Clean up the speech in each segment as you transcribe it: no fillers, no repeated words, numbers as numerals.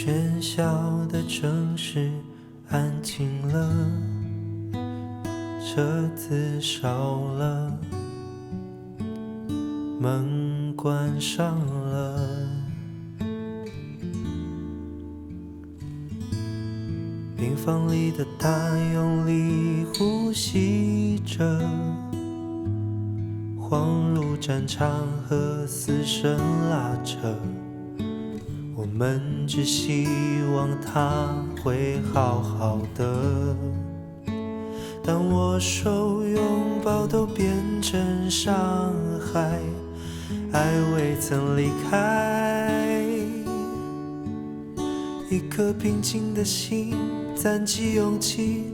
喧嚣的城市安静了，车子少了，门关上了，病房里的他用力呼吸着，恍如战场和死神拉扯，我们只希望他会好好的。当握手拥抱都变成伤害，爱未曾离开，一颗平静的心攒起勇气，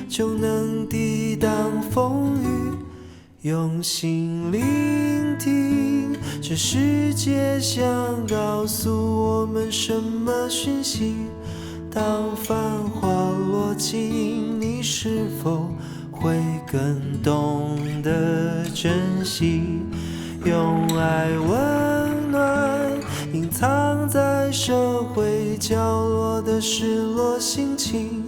就能抵挡风雨，用心聆听这世界想告诉我们什么讯息。当繁华落尽，你是否会更懂得珍惜？用爱温暖隐藏在社会角落的失落心情。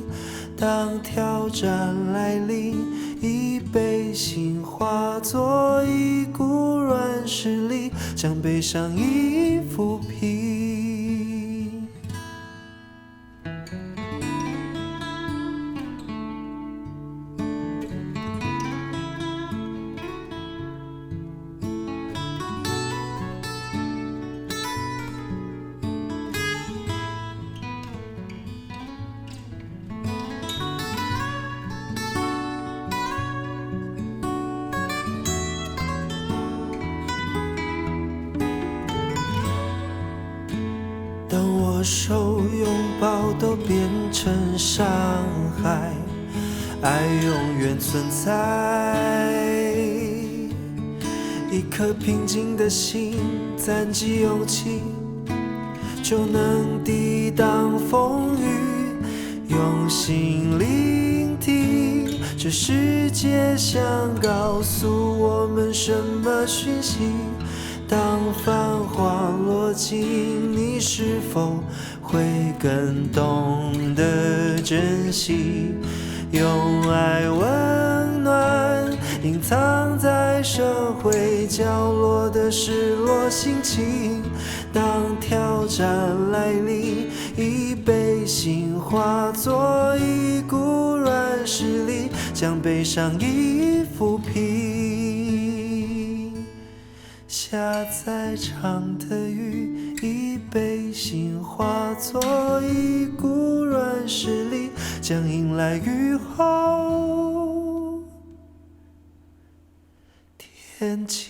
当挑战来临，一杯心化作一股软实力，将悲伤一一抚平。当握手拥抱都变成伤害，爱永远存在，一颗平静的心攒起勇气，就能抵挡风雨，用心聆听这世界想告诉我们什么讯息。当繁华落尽，你是否会更懂得珍惜？用爱温暖隐藏在社会角落的失落心情。当挑战来临，一杯心化作一股软实力，将悲伤一一抚平。下再长的雨，一杯心化作一股软实力，将迎来雨后天晴。